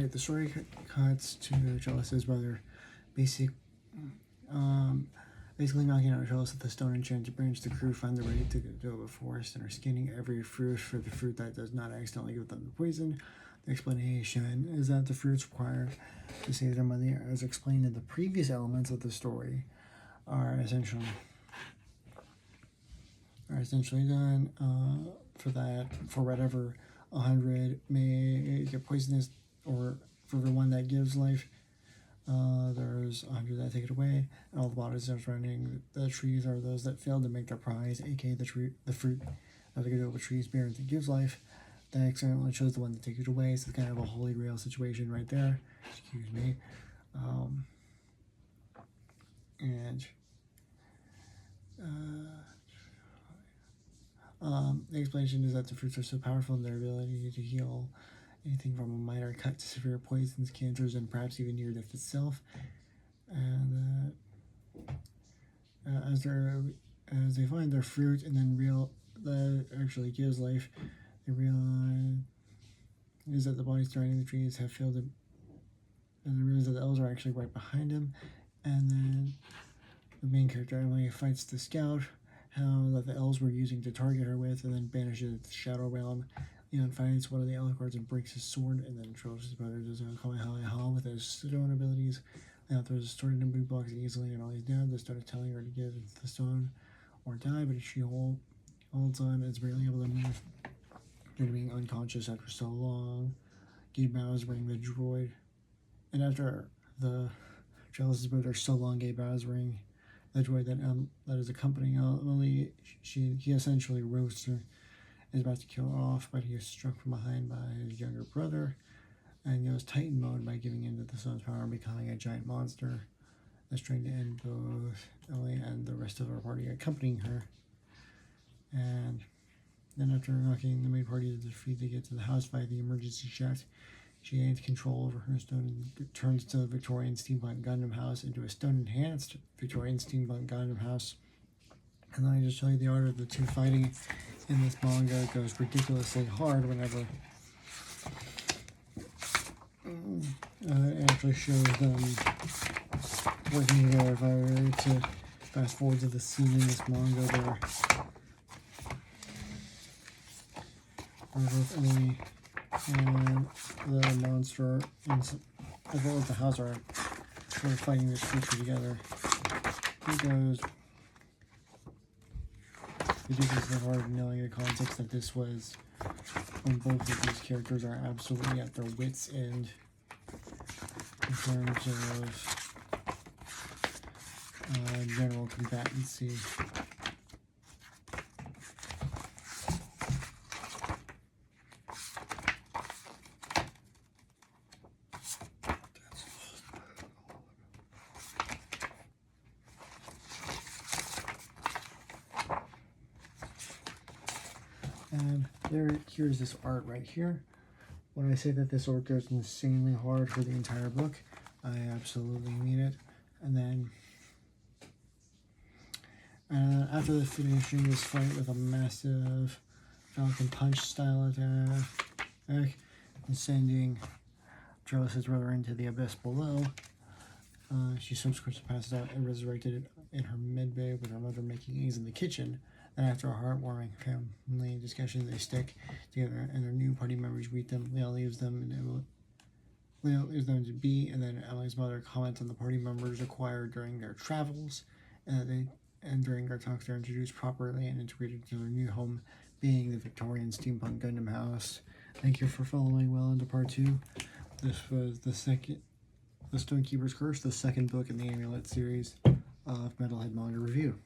right, the story cuts to Trellis's brother, basically knocking out Trellis with the stone enchanted branch. The crew find they're ready to go to a forest and are scanning every fruit for the fruit that does not accidentally give them the poison. The explanation is that the fruits required to save their mother, as explained in the previous elements of the story, are essentially done for whatever 100 may get poisonous, or for the one that gives life, there's 100 that take it away, and all the bodies surrounding the trees are those that failed to make their prize, aka the fruit of the good old trees bearing that gives life. That accidentally chose the one to take it away, so it's kind of a holy grail situation right there. Excuse me. The explanation is that the fruits are so powerful in their ability to heal anything from a minor cut to severe poisons, cancers, and perhaps even near death itself. And as they find their fruit and then that actually gives life, they realize that the bodies surrounding the trees have failed to, and they realize that the elves are actually right behind him. And then the main character, Emily, fights the scout, that the elves were using to target her with, and then banishes the shadow realm. Leon fights one of the elf guards and breaks his sword, and then Trellis' brother does a Kamehameha with his stone abilities. Leon throws a sword into blue blocks easily, and all he's dead. The stone is telling her to give the stone or die, but she holds on and is barely able to move due to being unconscious after so long. Gabe bows, ring the droid, and after the Trellis' brother so long, Gabe bows, ring the droid that is accompanying Emily. He essentially roasts her, is about to kill her off, but he is struck from behind by his younger brother and goes Titan mode by giving in to the sun's power and becoming a giant monster that's trying to end both Emily and the rest of our party accompanying her. And then after knocking the main party to defeat to get to the house via the emergency shaft, she gains control over her stone and turns the Victorian steampunk Gundam house into a stone-enhanced Victorian steampunk Gundam house. And then I just show you the art of the two fighting in this manga. It goes ridiculously hard whenever it actually shows them working together. If I were to fast forward to the scene in this manga where both Emily and the monster as well as the house are sort of fighting this creature together. It goes ridiculously hard, knowing the context that this was when both of these characters are absolutely at their wits' end in terms of general combatancy. And here's this art right here. When I say that this art goes insanely hard for the entire book, I absolutely mean it. And then after finishing this fight with a massive Falcon Punch style attack and sending Trellis' brother into the abyss below, she subsequently passes out and resurrected in her medbay with her mother making eggs in the kitchen. And after a heartwarming family discussion, they stick together and their new party members greet them. Leo leaves them to be, and then Emily's mother comments on the party members acquired during their travels, and during our talks they're introduced properly and integrated to their new home, being the Victorian steampunk Gundam house. Thank you for following well into part 2. This was the Stonekeepers Curse, the second book in the Amulet series of Metalhead Manga Review.